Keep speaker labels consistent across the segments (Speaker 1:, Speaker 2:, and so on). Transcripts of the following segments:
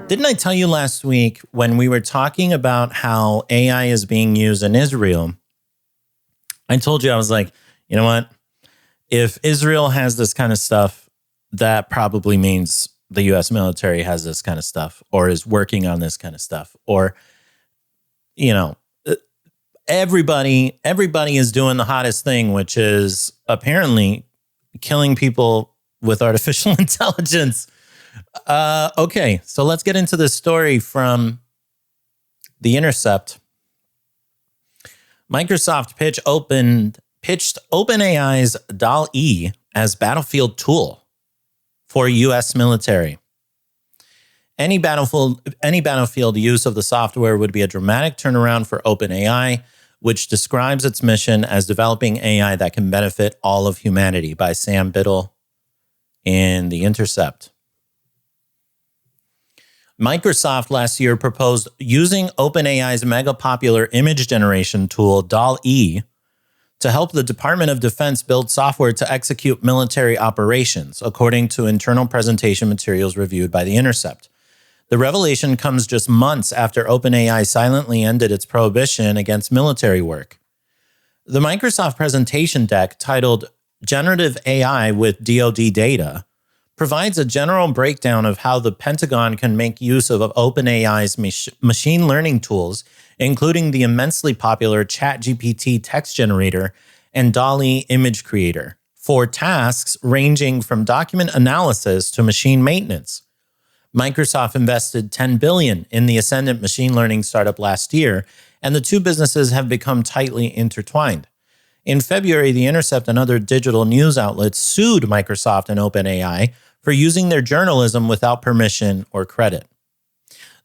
Speaker 1: Didn't I tell you last week when we were talking about how AI is being used in Israel? I told you, I was like, you know what? If Israel has this kind of stuff, that probably means the U.S. military has this kind of stuff or is working on this kind of stuff. Or, you know, everybody is doing the hottest thing, which is apparently killing people with artificial intelligence. Okay, so let's get into this story from The Intercept. Microsoft pitched OpenAI's DALL-E as battlefield tool for U.S. military. Any battlefield use of the software would be a dramatic turnaround for OpenAI, which describes its mission as developing AI that can benefit all of humanity, by Sam Biddle in The Intercept. Microsoft last year proposed using OpenAI's mega popular image generation tool, DALL-E, to help the Department of Defense build software to execute military operations, according to internal presentation materials reviewed by The Intercept. The revelation comes just months after OpenAI silently ended its prohibition against military work. The Microsoft presentation deck, titled Generative AI with DoD Data, provides a general breakdown of how the Pentagon can make use of OpenAI's machine learning tools, including the immensely popular ChatGPT text generator and DALL-E image creator, for tasks ranging from document analysis to machine maintenance. Microsoft invested $10 billion in the Ascendant machine learning startup last year, and the two businesses have become tightly intertwined. In February, The Intercept and other digital news outlets sued Microsoft and OpenAI for using their journalism without permission or credit.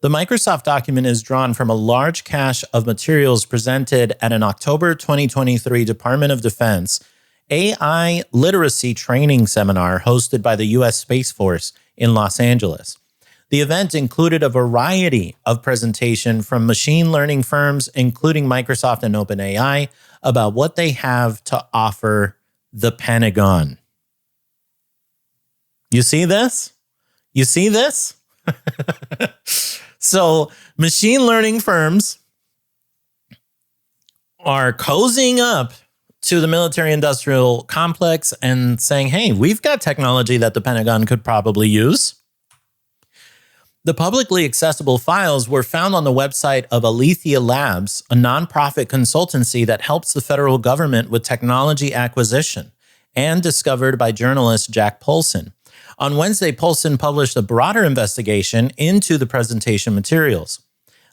Speaker 1: The Microsoft document is drawn from a large cache of materials presented at an October 2023 Department of Defense AI literacy training seminar hosted by the U.S. Space Force in Los Angeles. The event included a variety of presentation from machine learning firms, including Microsoft and OpenAI, about what they have to offer the Pentagon. You see this? You see this? So machine learning firms are cozying up to the military-industrial complex and saying, hey, we've got technology that the Pentagon could probably use. The publicly accessible files were found on the website of Alethea Labs, a nonprofit consultancy that helps the federal government with technology acquisition, and discovered by journalist Jack Polson. On Wednesday, Polson published a broader investigation into the presentation materials.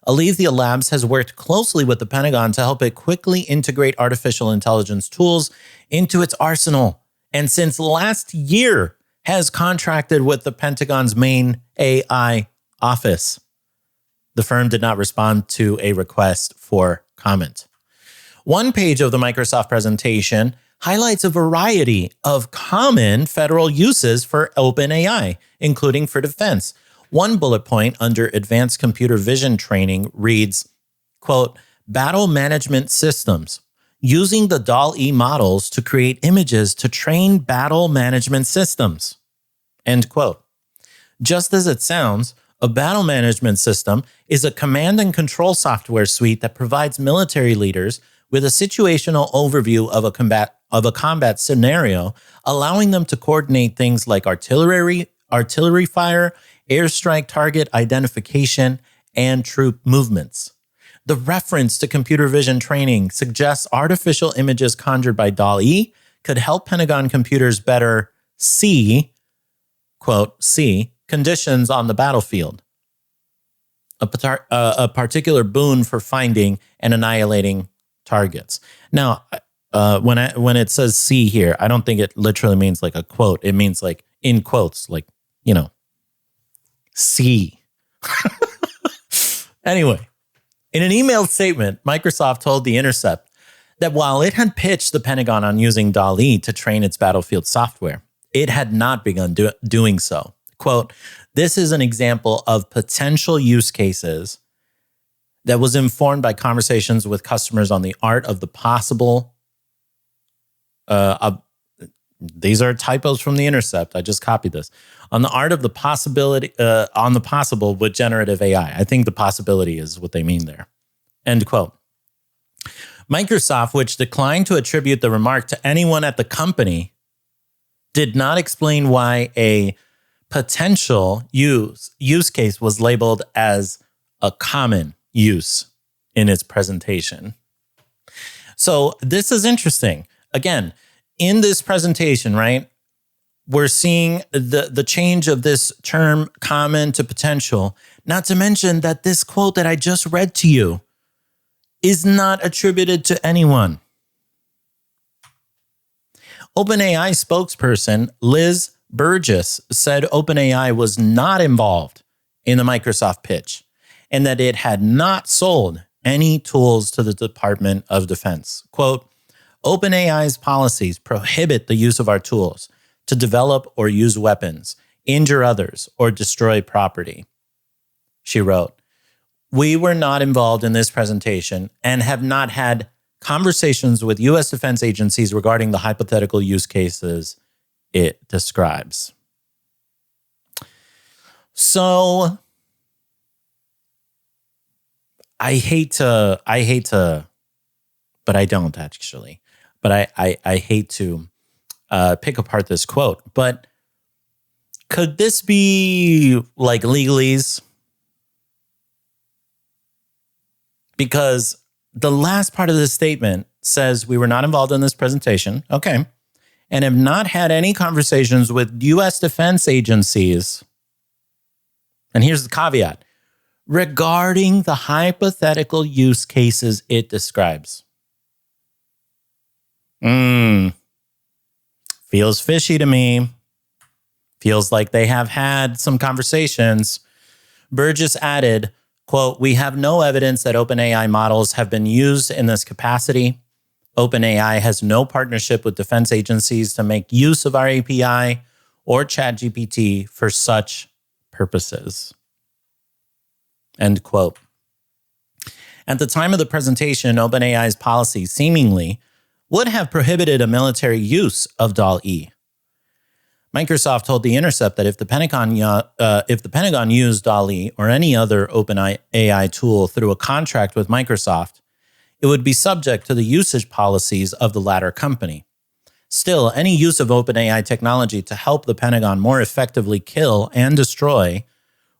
Speaker 1: Alethea Labs has worked closely with the Pentagon to help it quickly integrate artificial intelligence tools into its arsenal, and since last year has contracted with the Pentagon's main AI office. The firm did not respond to a request for comment. One page of the Microsoft presentation highlights a variety of common federal uses for OpenAI, including for defense. One bullet point under advanced computer vision training reads, quote, battle management systems, using the DALL-E models to create images to train battle management systems, end quote. Just as it sounds, a battle management system is a command and control software suite that provides military leaders with a situational overview of a combat scenario, allowing them to coordinate things like artillery fire, airstrike target identification, and troop movements. The reference to computer vision training suggests artificial images conjured by DALL-E could help Pentagon computers better see, quote, see conditions on the battlefield, a particular boon for finding and annihilating targets. Now, when it says see here, I don't think it literally means like a quote. It means like in quotes, like, you know, see. Anyway, in an emailed statement, Microsoft told The Intercept that while it had pitched the Pentagon on using DALL-E to train its battlefield software, it had not begun doing so. Quote, this is an example of potential use cases that was informed by conversations with customers on the art of the possible. These are typos from The Intercept. I just copied this. on the art of the possibility, on the possible with generative AI. I think the possibility is what they mean there. End quote. Microsoft, which declined to attribute the remark to anyone at the company, did not explain why a potential use case was labeled as a common use in its presentation. So this is interesting. Again, in this presentation, right, we're seeing the change of this term common to potential, not to mention that this quote that I just read to you is not attributed to anyone. OpenAI spokesperson Liz Burgess said OpenAI was not involved in the Microsoft pitch and that it had not sold any tools to the Department of Defense. Quote, OpenAI's policies prohibit the use of our tools to develop or use weapons, injure others, or destroy property. She wrote, we were not involved in this presentation and have not had conversations with U.S. defense agencies regarding the hypothetical use cases it describes. So I hate to, but I don't actually. But I hate to pick apart this quote. But could this be like legalese? Because the last part of this statement says we were not involved in this presentation. Okay. And have not had any conversations with U.S. defense agencies. And here's the caveat. Regarding the hypothetical use cases it describes. Feels fishy to me. Feels like they have had some conversations. Burgess added, quote, we have no evidence that OpenAI models have been used in this capacity. OpenAI has no partnership with defense agencies to make use of our API or ChatGPT for such purposes. End quote. At the time of the presentation, OpenAI's policy seemingly would have prohibited a military use of DALL-E. Microsoft told The Intercept that if the Pentagon used DALL-E or any other OpenAI tool through a contract with Microsoft, it would be subject to the usage policies of the latter company. Still, any use of OpenAI technology to help the Pentagon more effectively kill and destroy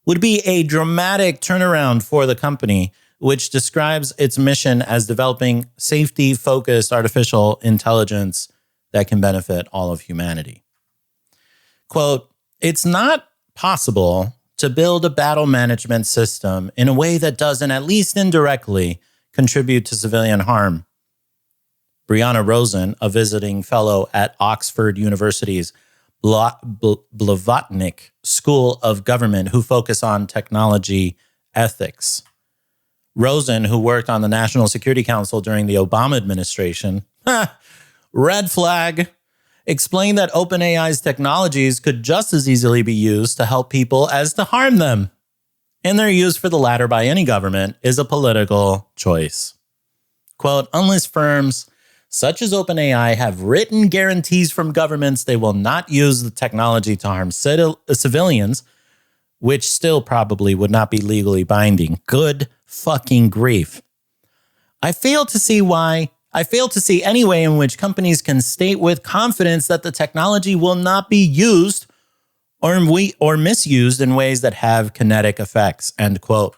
Speaker 1: would be a dramatic turnaround for the company, which describes its mission as developing safety-focused artificial intelligence that can benefit all of humanity. Quote, it's not possible to build a battle management system in a way that doesn't, at least indirectly, contribute to civilian harm. Brianna Rosen, a visiting fellow at Oxford University's Blavatnik School of Government who focus on technology ethics. Rosen, who worked on the National Security Council during the Obama administration, red flag, explained that OpenAI's technologies could just as easily be used to help people as to harm them. And their use for the latter by any government is a political choice. Quote, unless firms such as OpenAI have written guarantees from governments they will not use the technology to harm civilians, which still probably would not be legally binding. Good fucking grief. I fail to see any way in which companies can state with confidence that the technology will not be used or misused in ways that have kinetic effects, end quote.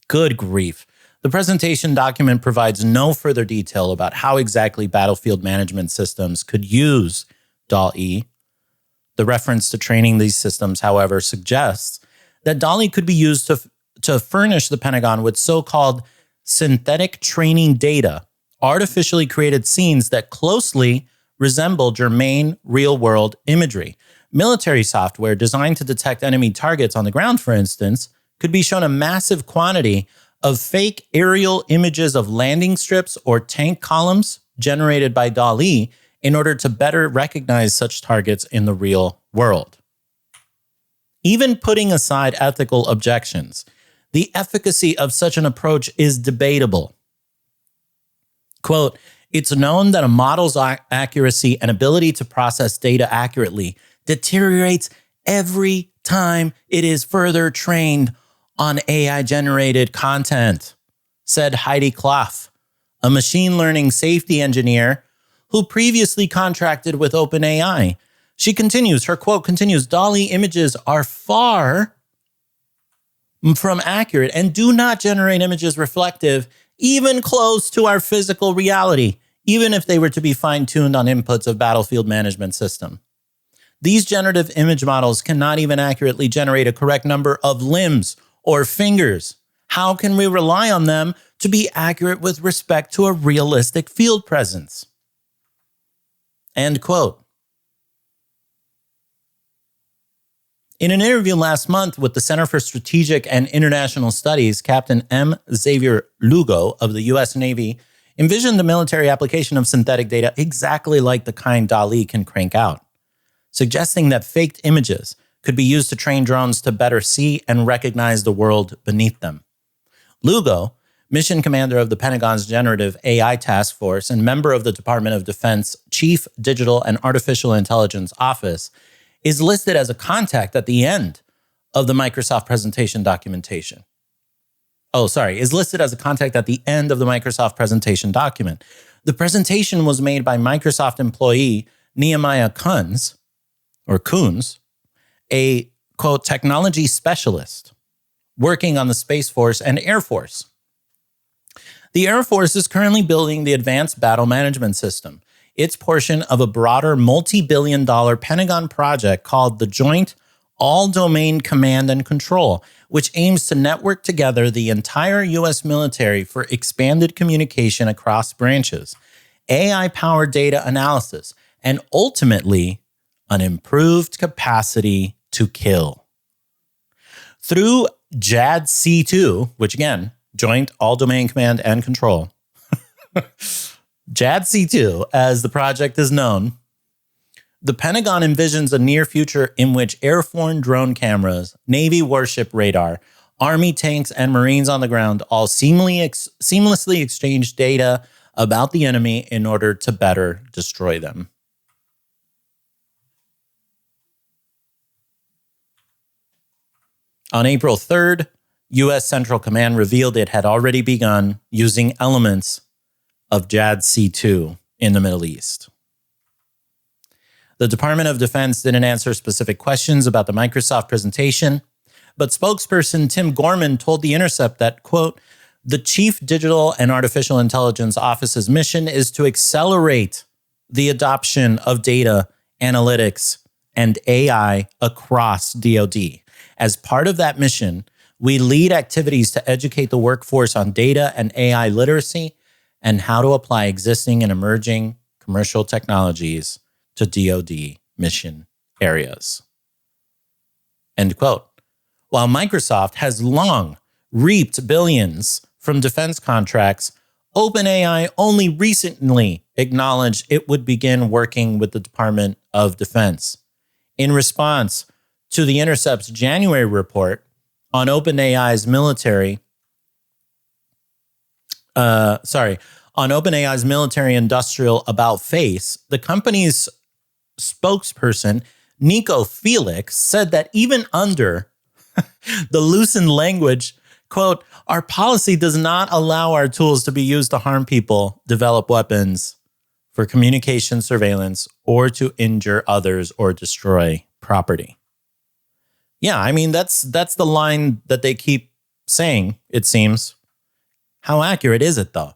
Speaker 1: Good grief. The presentation document provides no further detail about how exactly battlefield management systems could use DALL-E. The reference to training these systems, however, suggests that DALL-E could be used to furnish the Pentagon with so-called synthetic training data, artificially created scenes that closely resemble germane real-world imagery. Military software designed to detect enemy targets on the ground, for instance, could be shown a massive quantity of fake aerial images of landing strips or tank columns generated by DALL-E in order to better recognize such targets in the real world. Even putting aside ethical objections, the efficacy of such an approach is debatable. Quote, It's known that a model's accuracy and ability to process data accurately deteriorates every time it is further trained on AI-generated content, said Heidi Kloff, a machine learning safety engineer who previously contracted with OpenAI. She continues, her quote continues, "DALL-E images are far from accurate and do not generate images reflective even close to our physical reality, even if they were to be fine-tuned on inputs of battlefield management system. These generative image models cannot even accurately generate a correct number of limbs or fingers. How can we rely on them to be accurate with respect to a realistic field presence?" End quote. In an interview last month with the Center for Strategic and International Studies, Captain M. Xavier Lugo of the U.S. Navy envisioned the military application of synthetic data exactly like the kind DALL-E can crank out, suggesting that faked images could be used to train drones to better see and recognize the world beneath them. Lugo, mission commander of the Pentagon's Generative AI Task Force and member of the Department of Defense Chief Digital and Artificial Intelligence Office, is listed as a contact at the end of the Microsoft presentation documentation. Is listed as a contact at the end of the Microsoft presentation document. The presentation was made by Microsoft employee Nehemiah Kunz, a, quote, technology specialist working on the Space Force and Air Force. The Air Force is currently building the Advanced Battle Management System, its portion of a broader multi-billion-dollar Pentagon project called the Joint All-Domain Command and Control, which aims to network together the entire U.S. military for expanded communication across branches, AI-powered data analysis, and ultimately, an improved capacity to kill. Through JADC2, which again, Joint All-Domain Command and Control, JADC2, as the project is known, the Pentagon envisions a near future in which airborne drone cameras, Navy warship radar, Army tanks, and Marines on the ground all seamlessly exchange data about the enemy in order to better destroy them. On April 3rd, U.S. Central Command revealed it had already begun using elements of JADC2 in the Middle East. The Department of Defense didn't answer specific questions about the Microsoft presentation, but spokesperson Tim Gorman told The Intercept that, quote, "The Chief Digital and Artificial Intelligence Office's mission is to accelerate the adoption of data, analytics, and AI across DoD. As part of that mission, we lead activities to educate the workforce on data and AI literacy and how to apply existing and emerging commercial technologies to DoD mission areas." End quote. While Microsoft has long reaped billions from defense contracts, OpenAI only recently acknowledged it would begin working with the Department of Defense. In response to The Intercept's January report on OpenAI's military industrial about face, the company's spokesperson, Nico Felix, said that even under the loosened language, quote, "Our policy does not allow our tools to be used to harm people, develop weapons for communication surveillance, or to injure others or destroy property." Yeah, I mean, that's the line that they keep saying, it seems. How accurate is it, though?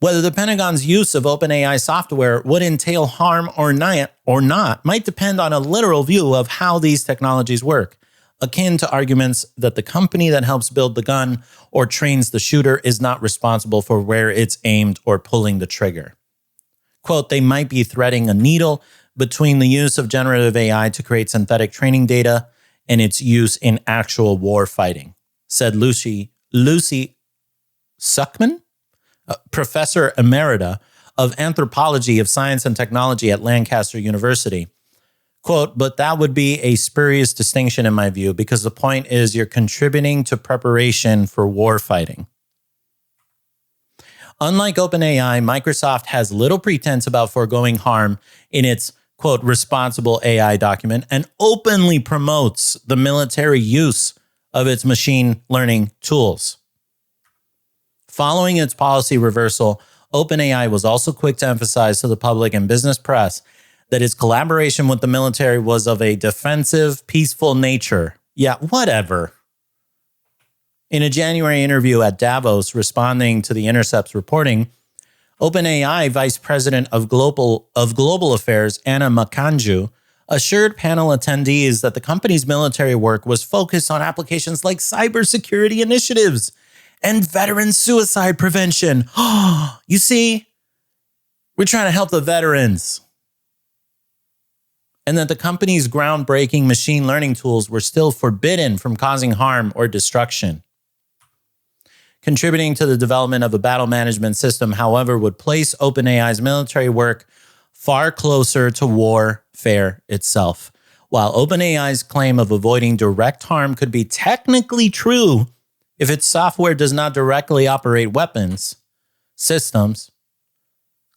Speaker 1: Whether the Pentagon's use of OpenAI software would entail harm or not might depend on a literal view of how these technologies work, akin to arguments that the company that helps build the gun or trains the shooter is not responsible for where it's aimed or pulling the trigger. Quote, "They might be threading a needle between the use of generative AI to create synthetic training data and its use in actual war fighting," said Lucy Suckman, professor emerita of anthropology of science and technology at Lancaster University. Quote, "But that would be a spurious distinction in my view, because the point is you're contributing to preparation for war fighting." Unlike OpenAI, Microsoft has little pretense about foregoing harm in its, quote, responsible AI document and openly promotes the military use of its machine learning tools. Following its policy reversal, OpenAI was also quick to emphasize to the public and business press that its collaboration with the military was of a defensive, peaceful nature. Yeah, whatever. In a January interview at Davos responding to The Intercept's reporting, OpenAI Vice President of Global Affairs, Anna Makanju, assured panel attendees that the company's military work was focused on applications like cybersecurity initiatives and veteran suicide prevention. You see, we're trying to help the veterans. And that the company's groundbreaking machine learning tools were still forbidden from causing harm or destruction. Contributing to the development of a battle management system, however, would place OpenAI's military work far closer to warfare itself. While OpenAI's claim of avoiding direct harm could be technically true if its software does not directly operate weapons systems,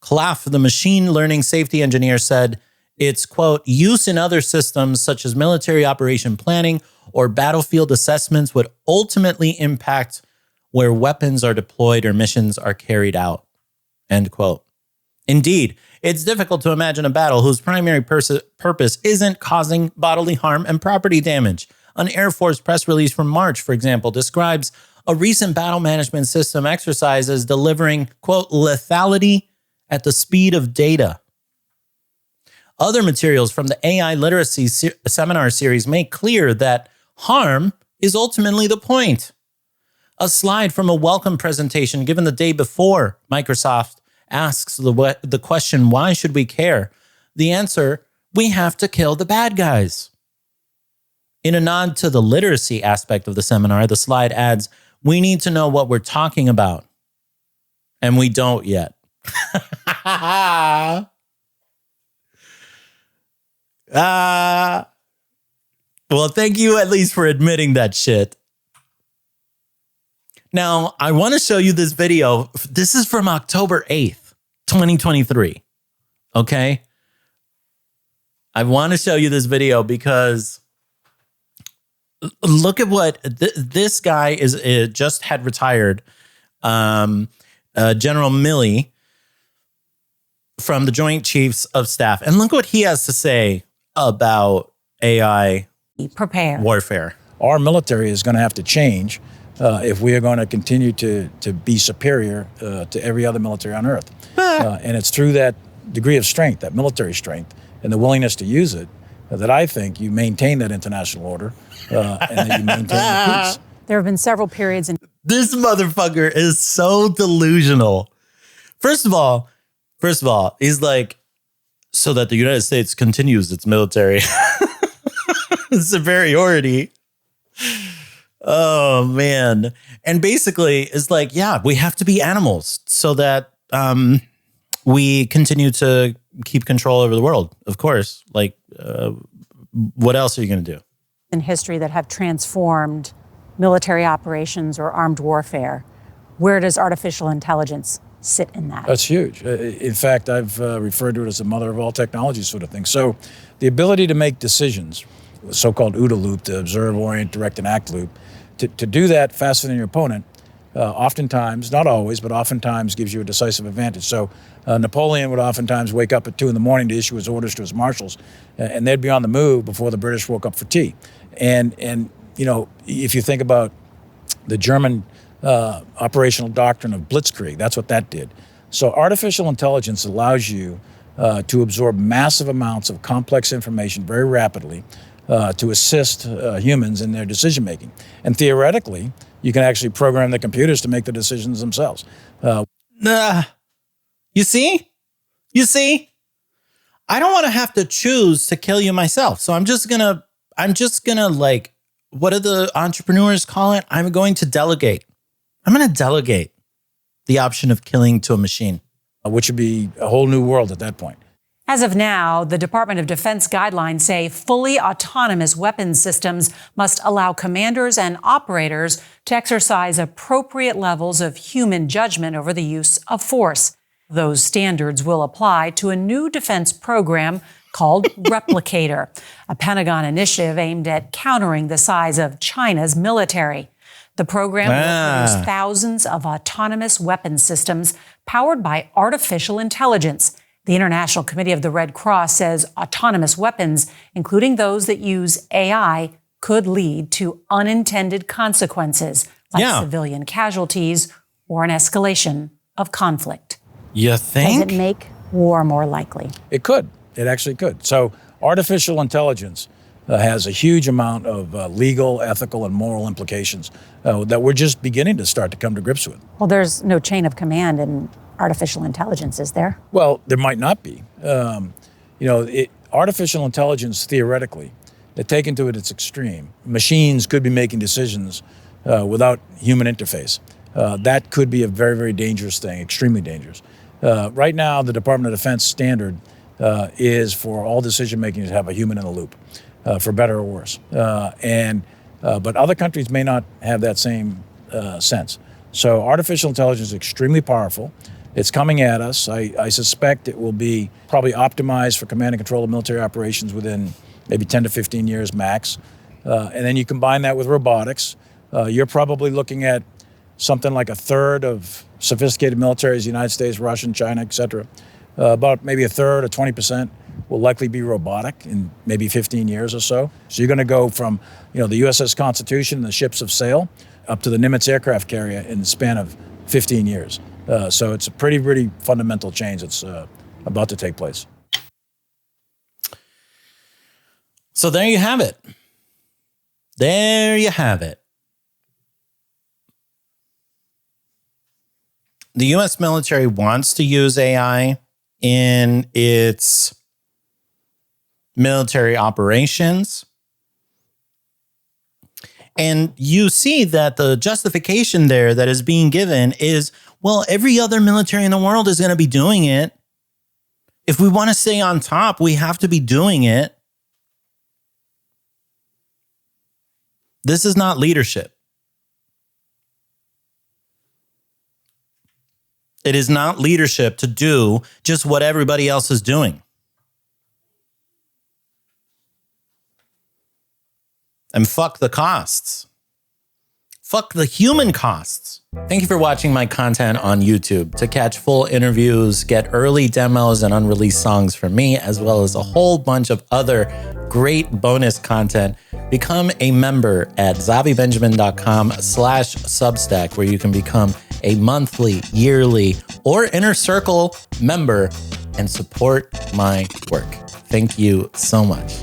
Speaker 1: Claff, the machine learning safety engineer, said its, quote, use in other systems such as military operation planning or battlefield assessments would ultimately impact where weapons are deployed or missions are carried out, end quote. Indeed, it's difficult to imagine a battle whose primary purpose isn't causing bodily harm and property damage. An Air Force press release from March, for example, describes a recent battle management system exercise as delivering, quote, lethality at the speed of data. Other materials from the AI literacy seminar series make clear that harm is ultimately the point. A slide from a welcome presentation given the day before Microsoft asks the question, why should we care? The answer, we have to kill the bad guys. In a nod to the literacy aspect of the seminar, the slide adds, we need to know what we're talking about. And we don't yet. Well, thank you at least for admitting that shit. Now, I want to show you this video. This is from October 8th, 2023. Okay? I want to show you this video because look at what this guy is just had retired. General Milley from the Joint Chiefs of Staff. And look what he has to say about AI warfare.
Speaker 2: Our military is going to have to change if we are going to continue to be superior to every other military on earth. And it's through that degree of strength, that military strength, and the willingness to use it, that I think you maintain that international order and that you maintain the peace.
Speaker 3: There have been several periods in...
Speaker 1: This motherfucker is so delusional. First of all, he's like, so that the United States continues its military superiority. Oh, man. And basically, it's like, yeah, we have to be animals so that we continue to keep control over the world, of course. Like, what else are you going to do?
Speaker 3: In history that have transformed military operations or armed warfare. Where does artificial intelligence sit in that?
Speaker 2: That's huge. In fact, I've referred to it as the mother of all technology sort of thing. So the ability to make decisions, the so-called OODA loop, the observe, orient, direct, and act loop, to do that faster than your opponent, oftentimes, not always, but oftentimes gives you a decisive advantage. So Napoleon would oftentimes wake up at 2 a.m. to issue his orders to his marshals, and they'd be on the move before the British woke up for tea. And you know, if you think about the German operational doctrine of blitzkrieg, that's what that did. So artificial intelligence allows you to absorb massive amounts of complex information very rapidly to assist humans in their decision making. And theoretically, you can actually program the computers to make the decisions themselves.
Speaker 1: You see? I don't want to have to choose to kill you myself. So I'm just gonna like, what do the entrepreneurs call it? I'm going to delegate. I'm going to delegate the option of killing to a machine.
Speaker 2: Which would be a whole new world at that point.
Speaker 3: As of now, the Department of Defense guidelines say fully autonomous weapons systems must allow commanders and operators to exercise appropriate levels of human judgment over the use of force. Those standards will apply to a new defense program called Replicator, a Pentagon initiative aimed at countering the size of China's military. The program will produce thousands of autonomous weapons systems powered by artificial intelligence. The International Committee of the Red Cross says autonomous weapons, including those that use AI, could lead to unintended consequences like civilian casualties or an escalation of conflict.
Speaker 1: You think?
Speaker 3: Does it make war more likely?
Speaker 2: It could. It actually could. So artificial intelligence has a huge amount of legal, ethical, and moral implications that we're just beginning to start to come to grips with.
Speaker 3: Well, there's no chain of command in artificial intelligence, is there?
Speaker 2: Well, there might not be. Artificial intelligence, theoretically, taken to its extreme, machines could be making decisions without human interface. That could be a very, very dangerous thing, extremely dangerous. Right now, the Department of Defense standard is for all decision-making to have a human in the loop, for better or worse. But other countries may not have that same sense. So artificial intelligence is extremely powerful. It's coming at us. I suspect it will be probably optimized for command and control of military operations within maybe 10 to 15 years max. And then you combine that with robotics. You're probably looking at something like a third of sophisticated militaries, the United States, Russia, China, et cetera. About maybe a third or 20% will likely be robotic in maybe 15 years or so. So you're going to go from, the USS Constitution, the ships of sail, up to the Nimitz aircraft carrier in the span of 15 years. So it's a pretty fundamental change that's about to take place.
Speaker 1: So there you have it. There you have it. The U.S. military wants to use AI in its military operations. And you see that the justification there that is being given is, well, every other military in the world is going to be doing it. If we want to stay on top, we have to be doing it. This is not leadership. It is not leadership to do just what everybody else is doing. And fuck the costs. Fuck the human costs. Thank you for watching my content on YouTube. To catch full interviews, get early demos and unreleased songs from me, as well as a whole bunch of other great bonus content, become a member at xavibenjamin.com/Substack, where you can become a monthly, yearly, or inner circle member and support my work. Thank you so much.